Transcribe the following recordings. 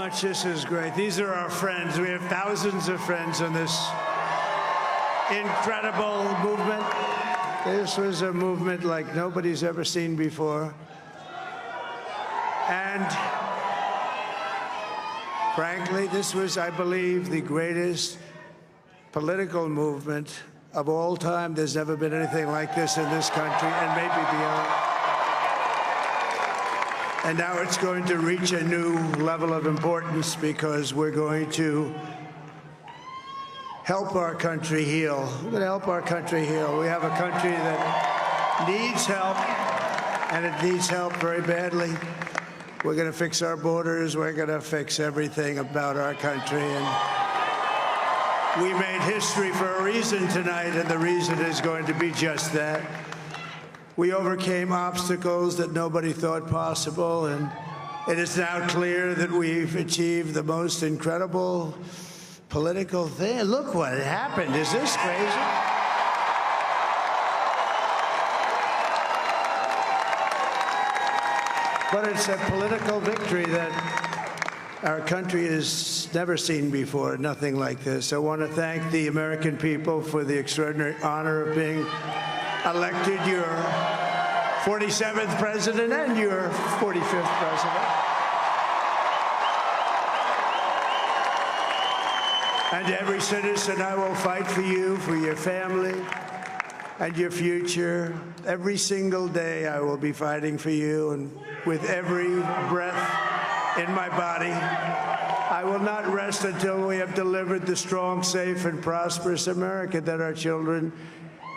much. This is great. These are our friends. We have thousands of friends in this incredible movement. This was a movement like nobody's ever seen before. And frankly, this was, I believe, the greatest political movement of all time. There's never been anything like this in this country and maybe beyond. And now it's going to reach a new level of importance because we're going to help our country heal. We're going to help our country heal. We have a country that needs help, and it needs help very badly. We're going to fix our borders. We're going to fix everything about our country. And we made history for a reason tonight, and the reason is going to be just that. We overcame obstacles that nobody thought possible, and it is now clear that we've achieved the most incredible political thing. Look what happened. Is this crazy? But it's a political victory that our country has never seen before, nothing like this. I want to thank the American people for the extraordinary honor of being elected your 47th president and your 45th president. And to every citizen, I will fight for you, for your family, and your future. Every single day, I will be fighting for you, and with every breath in my body, I will not rest until we have delivered the strong, safe, and prosperous America that our children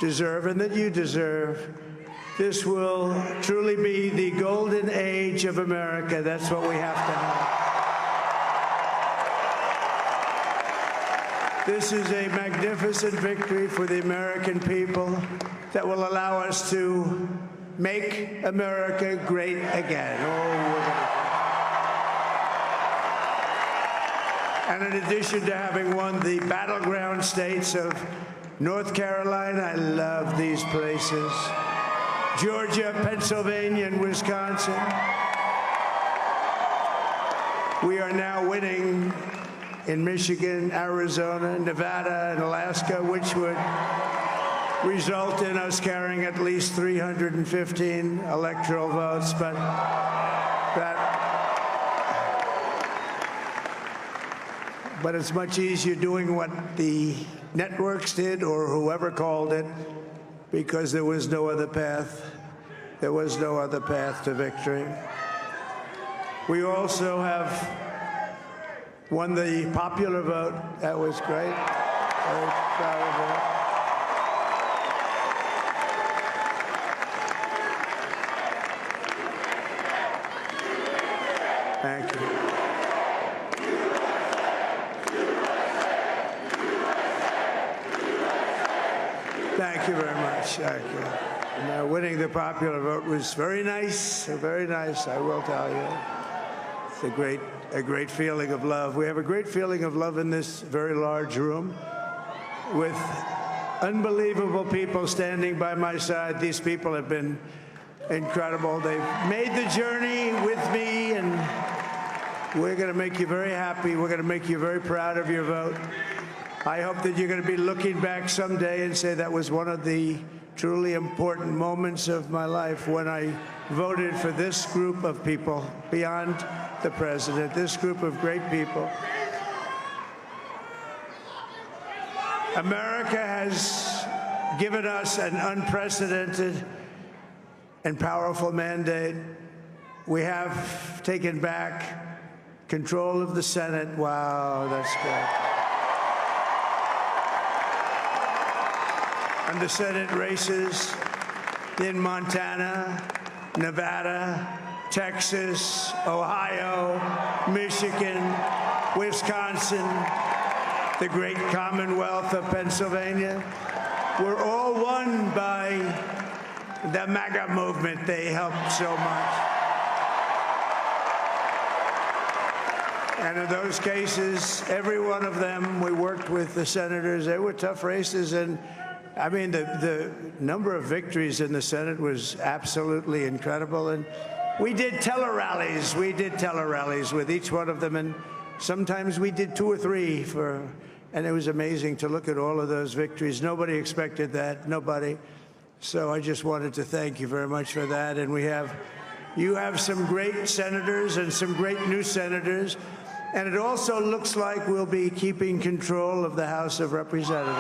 deserve and that you deserve. This will truly be the golden age of America. That's what we have to have. This is a magnificent victory for the American people that will allow us to make America great again. And in addition to having won the battleground states of North Carolina, I love these places, Georgia, Pennsylvania, and Wisconsin, we are now winning in Michigan, Arizona, Nevada, and Alaska, which would result in us carrying at least 315 electoral votes. But it's much easier doing what the networks did or whoever called it, because there was no other path. There was no other path to victory. We also have won the popular vote. That was great. Very proud of that. Thank you. Thank you very much. Thank you. And, winning the popular vote was very nice, I will tell you. It's a great feeling of love. We have a great feeling of love in this very large room with unbelievable people standing by my side. These people have been incredible. They've made the journey with me, and we're going to make you very happy. We're going to make you very proud of your vote. I hope that you're going to be looking back someday and say that was one of the truly important moments of my life when I voted for this group of people beyond the president, this group of great people. America has given us an unprecedented and powerful mandate. We have taken back control of the Senate. Wow, that's good. And the Senate races in Montana, Nevada, Texas, Ohio, Michigan, Wisconsin, the great Commonwealth of Pennsylvania, were all won by the MAGA movement. They helped so much. And in those cases, every one of them, we worked with the senators. They were tough races, and I mean, the number of victories in the Senate was absolutely incredible. And we did tele-rallies. We did tele-rallies with each one of them. And sometimes we did 2 or 3 and it was amazing to look at all of those victories. Nobody expected that, nobody. So I just wanted to thank you very much for that. And you have some great senators and some great new senators. And it also looks like we'll be keeping control of the House of Representatives.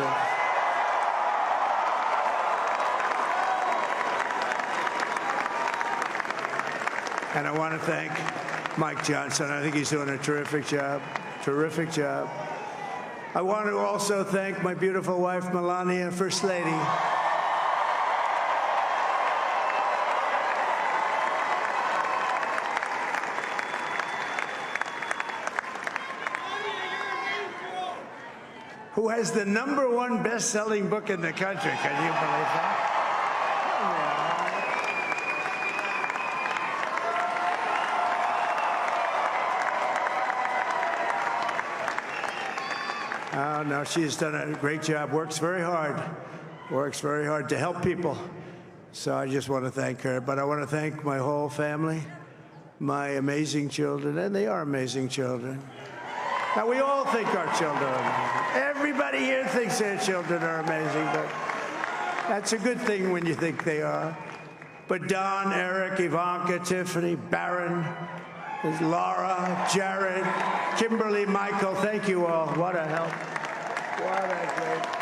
And I want to thank Mike Johnson. I think he's doing a terrific job. Terrific job. I want to also thank my beautiful wife, Melania, First Lady. Who has the #1 best-selling book in the country. Can you believe that? Oh, no, she's done a great job, works very hard to help people. So I just want to thank her. But I want to thank my whole family, my amazing children, and they are amazing children. Now, we all think our children are amazing. Everybody here thinks their children are amazing, but that's a good thing when you think they are. But Don, Eric, Ivanka, Tiffany, Barron, Laura, Jared, Kimberly, Michael, thank you all. What a help. What a great help.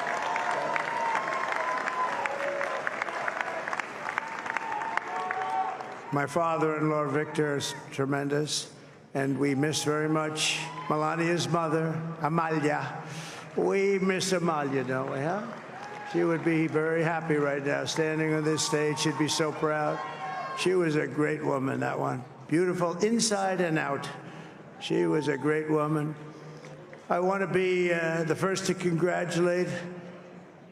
My father-in-law, Victor, is tremendous, and we miss very much Melania's mother, Amalia. We miss Amalia, don't we, huh? She would be very happy right now, standing on this stage. She'd be so proud. She was a great woman, that one. Beautiful inside and out. She was a great woman. I want to be the first to congratulate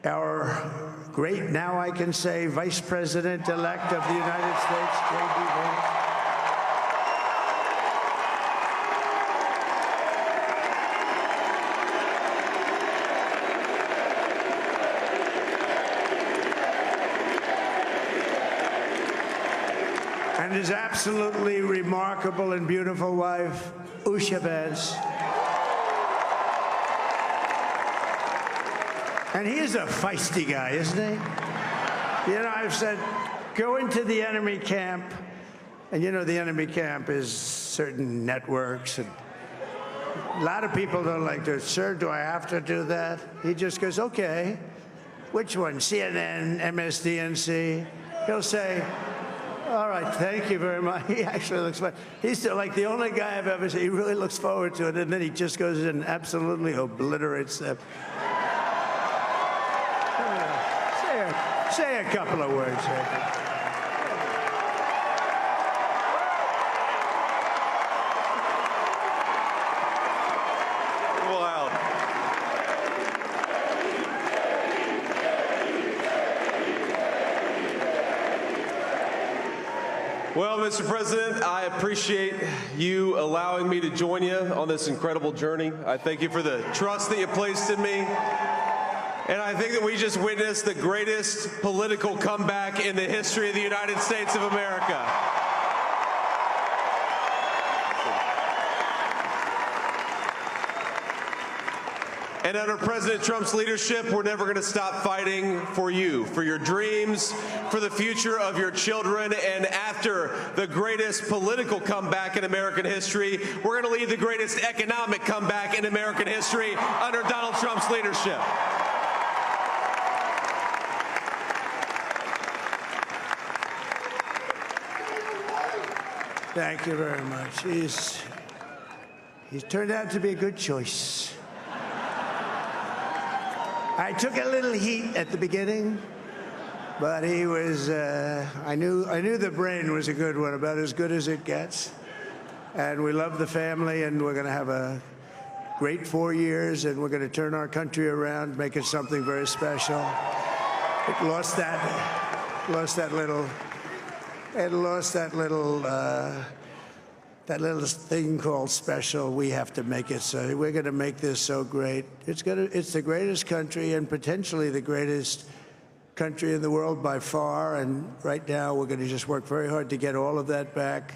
our great, now I can say, Vice President-elect of the United States, J.D. Vance. And his absolutely remarkable and beautiful wife, Usha Vance. And he is a feisty guy, isn't he? You know, I've said, go into the enemy camp, and you know the enemy camp is certain networks, and a lot of people don't like to, sir, do I have to do that? He just goes, okay, which one, CNN, MSDNC? He'll say, all right, thank you very much. He actually looks fine. He's still like the only guy I've ever seen. He really looks forward to it, and then he just goes and absolutely obliterates them. Say a couple of words. Wow. Well, Mr. President, I appreciate you allowing me to join you on this incredible journey. I thank you for the trust that you placed in me. And I think that we just witnessed the greatest political comeback in the history of the United States of America. And under President Trump's leadership, we're never going to stop fighting for you, for your dreams, for the future of your children. And after the greatest political comeback in American history, we're going to lead the greatest economic comeback in American history under Donald Trump's leadership. Thank you very much. He's turned out to be a good choice. I took a little heat at the beginning, but he was, I knew the brain was a good one, about as good as it gets. And we love the family, and we're going to have a great 4 years, and we're going to turn our country around, make it something very special. It lost that little thing called special. We have to make it so. We're going to make this so great. It's the greatest country and potentially the greatest country in the world by far. And right now we're going to just work very hard to get all of that back.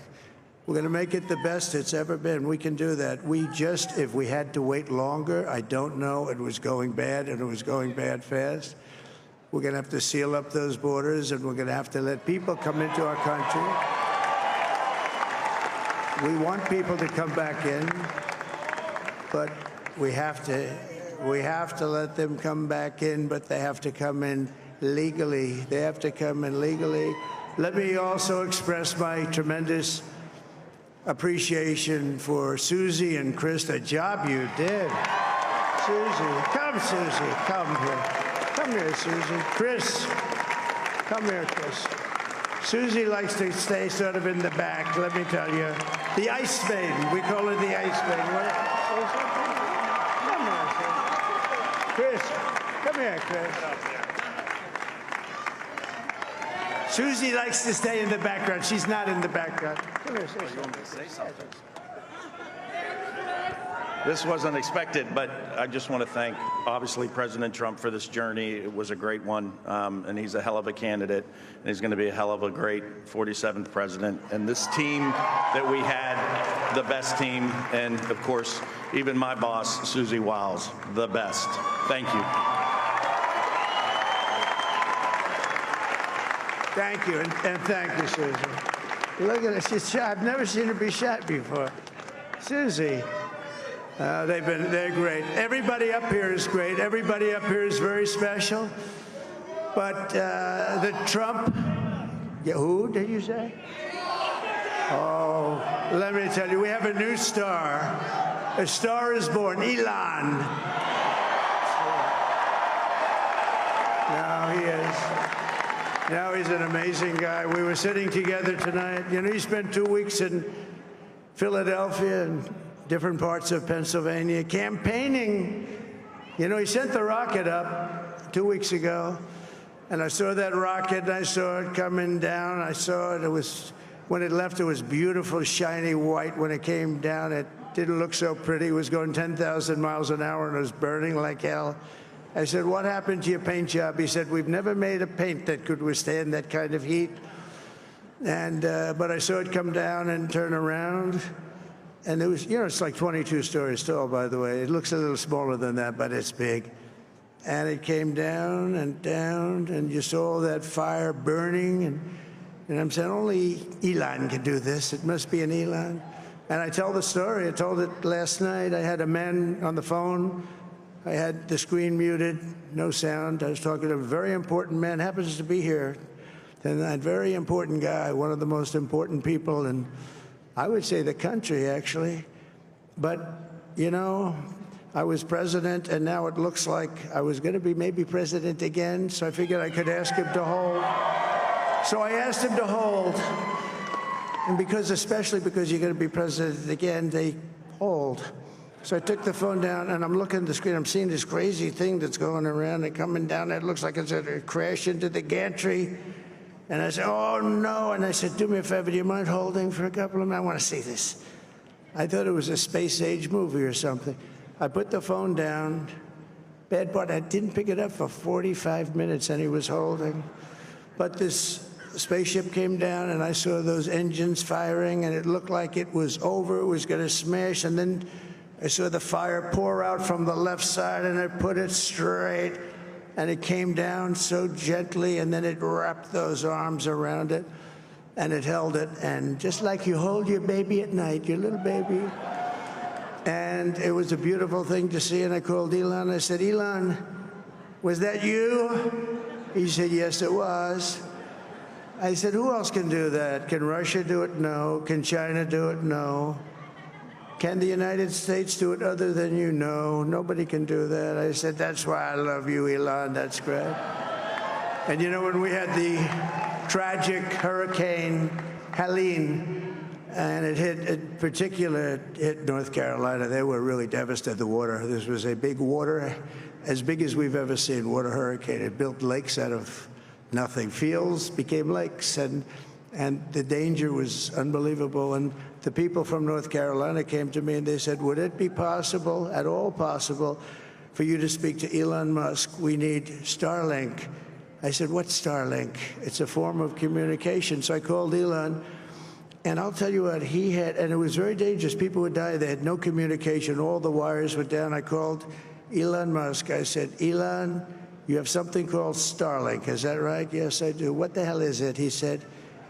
We're going to make it the best it's ever been. We can do that. If we had to wait longer, I don't know. It was going bad, and it was going bad fast. We're going to have to seal up those borders, and we're going to have to let people come into our country. We want people to come back in, but we have to let them come back in, but they have to come in legally. They have to come in legally. Let me also express my tremendous appreciation for Susie and Chris, the job you did. Susie, come here. Come here, Susie. Chris, come here, Chris. Susie likes to stay sort of in the back, let me tell you. The Ice Maiden, we call her the Ice Maiden. Come here, Chris. Come here, Chris. Susie likes to stay in the background. She's not in the background. Come here, say something. This wasn't expected, but I just want to thank, obviously, President Trump for this journey. It was a great one, and he's a hell of a candidate, and he's going to be a hell of a great 47th president. And this team that we had, the best team, and, of course, even my boss, Susie Wiles, the best. Thank you. Thank you, and thank you, Susie. Look at her. She's shy. I've never seen her be shy before. Susie, they're great. Everybody up here is great. Everybody up here is very special. But the Trump, who did you say? Oh, let me tell you, we have a new star. A star is born, Elon. Now he is. Now he's an amazing guy. We were sitting together tonight. You know, he spent 2 weeks in Philadelphia and different parts of Pennsylvania campaigning. You know, he sent the rocket up 2 weeks ago, and I saw that rocket, and I saw it coming down. I saw it. It was, when it left, it was beautiful, shiny white. When it came down, it didn't look so pretty. It was going 10,000 miles an hour, and it was burning like hell. I said, what happened to your paint job? He said, we've never made a paint that could withstand that kind of heat. And but I saw it come down and turn around. And it was, you know, it's like 22 stories tall, by the way. It looks a little smaller than that, but it's big. And it came down, and you saw that fire burning. And I'm saying, only Elon can do this. It must be an Elon. And I tell the story. I told it last night. I had a man on the phone. I had the screen muted, no sound. I was talking to a very important man, happens to be here. And that very important guy, one of the most important people in, I would say, the country, actually. But, you know, I was president, and now it looks like I was going to be maybe president again, so I figured I could ask him to hold. So I asked him to hold. And especially because you're going to be president again, they hold. So I took the phone down, and I'm looking at the screen. I'm seeing this crazy thing that's going around and coming down. It looks like it's going to crash into the gantry. And I said, oh, no. And I said, do me a favor. Do you mind holding for a couple of minutes? I want to see this. I thought it was a space-age movie or something. I put the phone down. Bad part, I didn't pick it up for 45 minutes, and he was holding. But this spaceship came down, and I saw those engines firing, and it looked like it was over. It was going to smash, and then I saw the fire pour out from the left side, and I put it straight, and it came down so gently, and then it wrapped those arms around it, and it held it, and just like you hold your baby at night, your little baby. And it was a beautiful thing to see, and I called Elon. I said, Elon, was that you? He said, yes, it was. I said, who else can do that? Can Russia do it? No. Can China do it? No. Can the United States do it other than you? No, nobody can do that. I said, that's why I love you, Elon. That's great. And you know, when we had the tragic Hurricane Helene, and it hit North Carolina, they were really devastated, the water. This was a big water, as big as we've ever seen, water hurricane. It built lakes out of nothing. Fields became lakes, and the danger was unbelievable. And the people from North Carolina came to me and they said, would it be possible, at all possible, for you to speak to Elon Musk? We need Starlink. I said, what's Starlink? It's a form of communication. So I called Elon. And I'll tell you what, he had, and it was very dangerous. People would die. They had no communication. All the wires were down. I called Elon Musk. I said, Elon, you have something called Starlink. Is that right? Yes, I do. What the hell is it? He said,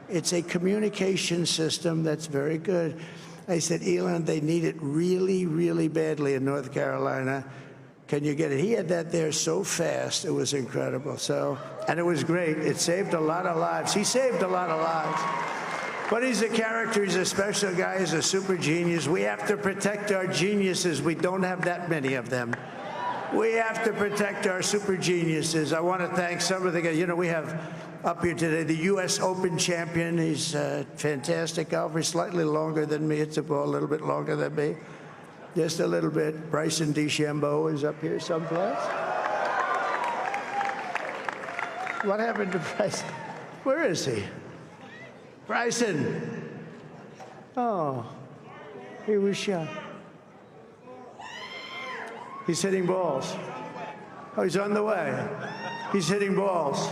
it's a communication system that's very good. I said, Elon, they need it really, really badly in North Carolina. Can you get it? He had that there so fast. It was incredible. So, and it was great. It saved a lot of lives. He saved a lot of lives. But he's a character. He's a special guy. He's a super genius. We have to protect our geniuses. We don't have that many of them. We have to protect our super geniuses. I want to thank some of the guys. You know, we have up here today the U.S. Open champion. He's a fantastic golfer. He's slightly longer than me. It's a little bit longer than me. Just a little bit. Bryson DeChambeau is up here someplace. What happened to Bryson? Where is he? Bryson. Oh, he was shot. He's hitting balls. Oh, he's on the way. He's hitting balls.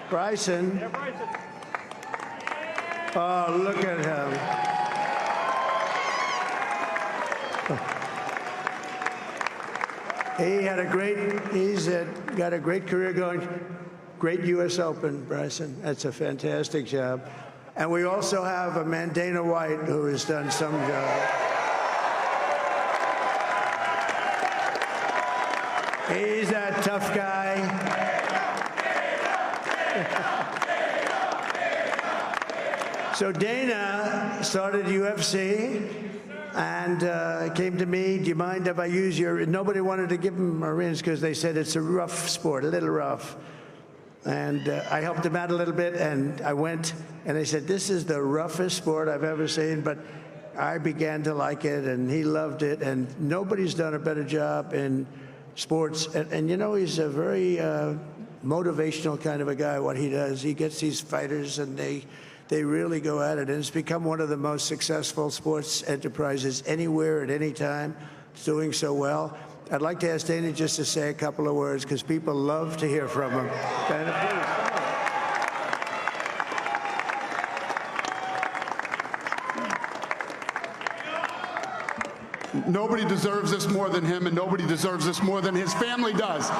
Bryson. Oh, look at him. He's got a great career going. Great U.S. Open, Bryson. That's a fantastic job. And we also have a man, Dana White, who has done some job. He's a tough guy. So Dana started UFC and came to me, do you mind if I use your, nobody wanted to give him Marines because they said it's a rough sport, a little rough. And I helped him out a little bit, and I went, and they said, this is the roughest sport I've ever seen, but I began to like it, and he loved it, and nobody's done a better job in sports. And you know, he's a very motivational kind of a guy, what he does. He gets these fighters, and they really go at it, and it's become one of the most successful sports enterprises anywhere at any time. It's doing so well. I'd like to ask Dana just to say a couple of words, because people love to hear from him. Dana, please. Nobody deserves this more than him, and nobody deserves this more than his family does.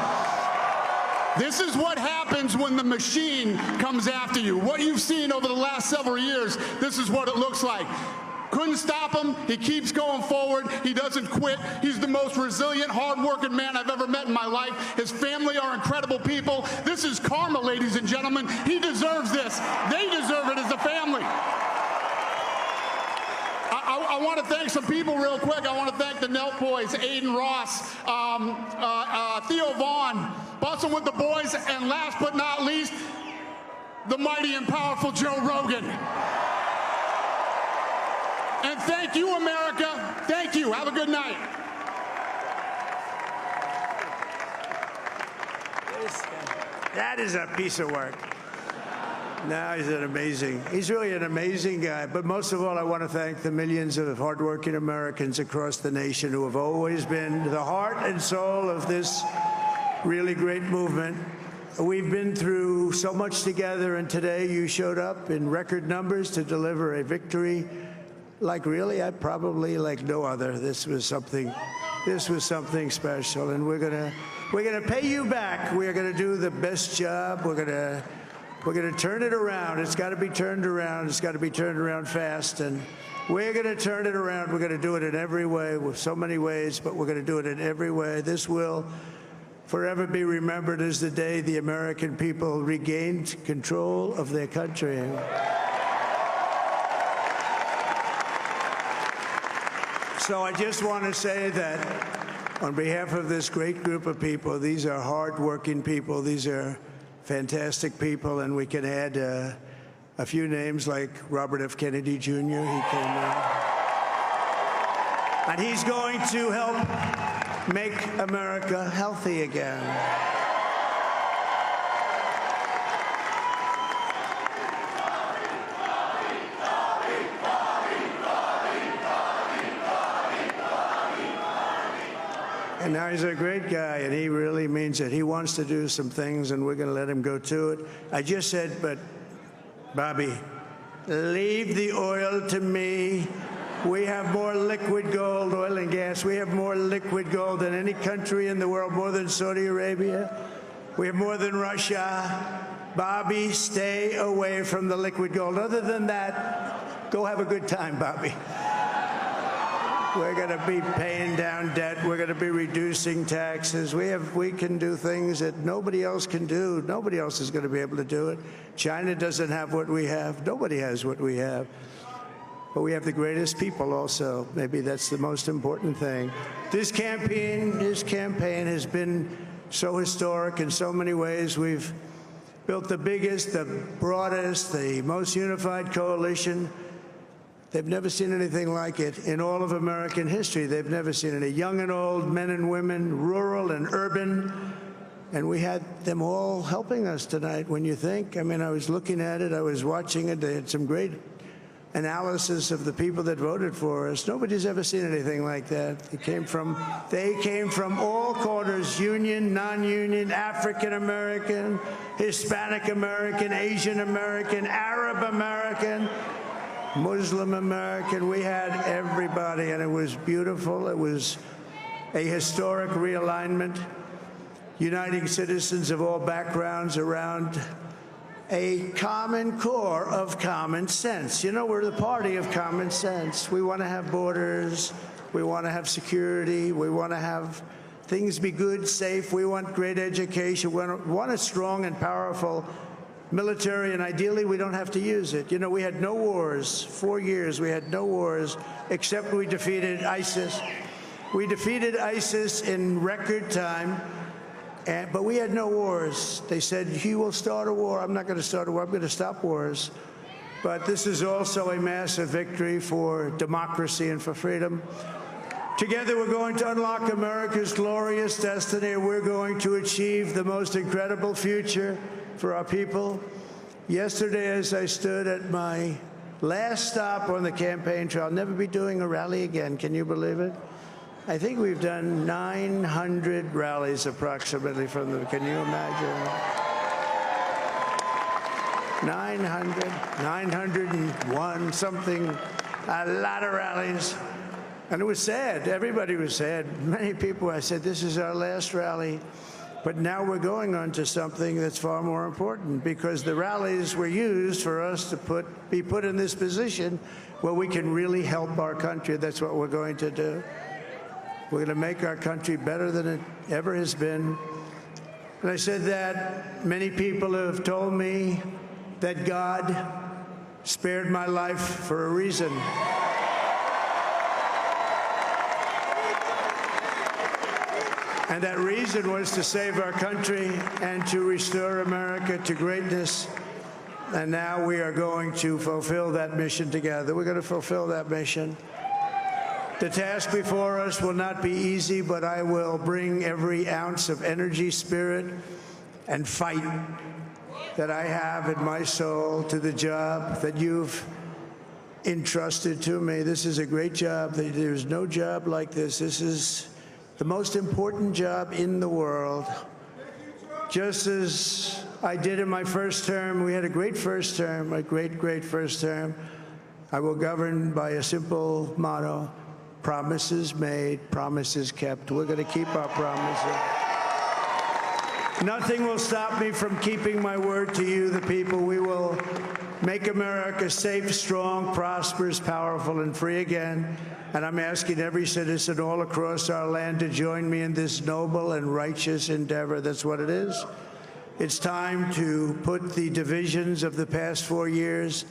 This is what happens when the machine comes after you. What you've seen over the last several years, this is what it looks like. Couldn't stop him. He keeps going forward. He doesn't quit. He's the most resilient, hard-working man I've ever met in my life. His family are incredible people. This is karma, ladies and gentlemen. He deserves this. They deserve it as a family. I want to thank some people real quick. I want to thank the Nelt boys, Aiden Ross, Theo Vaughn, Bustin' with the boys, and last but not least, the mighty and powerful Joe Rogan. And thank you, America. Thank you. Have a good night. That is a piece of work. No, he's really an amazing guy. But most of all, I want to thank the millions of hardworking Americans across the nation who have always been the heart and soul of this really great movement. We've been through so much together, and today you showed up in record numbers to deliver a victory like probably like no other. This was something special, and we're gonna pay you back. We're gonna do the best job. We're gonna turn it around. It's got to be turned around. It's got to be turned around fast, and we're gonna turn it around. We're gonna do it in every way, with so many ways, but we're gonna do it in every way. This will forever be remembered as the day the American people regained control of their country. So I just want to say that on behalf of this great group of people, these are hard-working people. These are fantastic people, and we can add a few names like Robert F. Kennedy Jr. He came in. And he's going to help make America healthy again. And now he's a great guy, and he really means it. He wants to do some things, and we're going to let him go to it. I just said, but Bobby, Leave the oil to me. We have more liquid gold, oil and gas. We have more liquid gold than any country in the world, more than Saudi Arabia. We have more than Russia. Bobby, stay away from the liquid gold. Other than that, go have a good time, Bobby. We're going to be paying down debt. We're going to be reducing taxes. We can do things that nobody else can do. Nobody else is going to be able to do it. China doesn't have what we have. Nobody has what we have. But we have the greatest people also. Maybe that's the most important thing. This campaign has been so historic in so many ways. We've built the biggest, the broadest, the most unified coalition. They've never seen anything like it in all of American history. They've never seen it. Young and old, men and women, rural and urban. And we had them all helping us tonight, when you think. I mean, I was looking at it. I was watching it. They had some great analysis of the people that voted for us. Nobody's ever seen anything like that. They came from all corners, union, non-union, African American, Hispanic American, Asian American, Arab American, Muslim American. We had everybody, and it was beautiful. It was a historic realignment, uniting citizens of all backgrounds around a common core of common sense. You know, we're the party of common sense. We want to have borders. We want to have security. We want to have things be good, safe. We want great education. We want a strong and powerful military, and ideally we don't have to use it. You know, we had no wars. 4 years we had no wars, except we defeated ISIS. We defeated ISIS in record time. But we had no wars. They said, he will start a war. I'm not going to start a war. I'm going to stop wars. But this is also a massive victory for democracy and for freedom. Together, we're going to unlock America's glorious destiny. We're going to achieve the most incredible future for our people. Yesterday, as I stood at my last stop on the campaign trail, I'll never be doing a rally again. Can you believe it? I think we've done 900 rallies approximately from them. Can you imagine? 901, something, a lot of rallies. And it was sad. Everybody was sad. Many people, I said, this is our last rally. But now we're going on to something that's far more important, because the rallies were used for us to be put in this position where we can really help our country. That's what we're going to do. We're going to make our country better than it ever has been. And I said that many people have told me that God spared my life for a reason. And that reason was to save our country and to restore America to greatness. And now we are going to fulfill that mission together. We're going to fulfill that mission. The task before us will not be easy, but I will bring every ounce of energy, spirit, and fight that I have in my soul to the job that you've entrusted to me. This is a great job. There's no job like this. This is the most important job in the world. Just as I did in my first term, we had a great first term, a great first term. I will govern by a simple motto: promises made, promises kept. We're going to keep our promises. Nothing will stop me from keeping my word to you, the people. We will make America safe, strong, prosperous, powerful, and free again. And I'm asking every citizen all across our land to join me in this noble and righteous endeavor. That's what it is. It's time to put the divisions of the past 4 years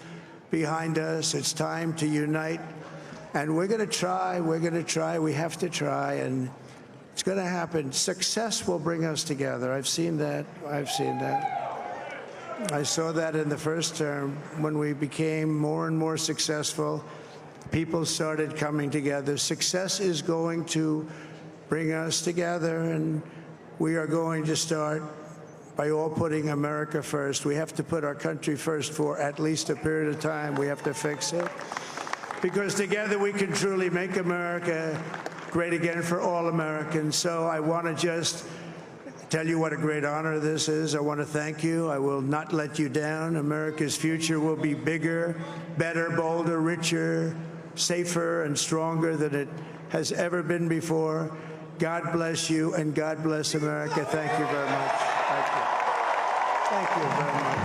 behind us. It's time to unite. And we're going to try. We're going to try. We have to try. And it's going to happen. Success will bring us together. I've seen that. I've seen that. I saw that in the first term when we became more and more successful. People started coming together. Success is going to bring us together, and we are going to start by all putting America first. We have to put our country first for at least a period of time. We have to fix it, because together we can truly make America great again for all Americans. So I want to just tell you what a great honor this is. I want to thank you. I will not let you down. America's future will be bigger, better, bolder, richer, safer, and stronger than it has ever been before. God bless you, and God bless America. Thank you very much. Thank you. Thank you very much.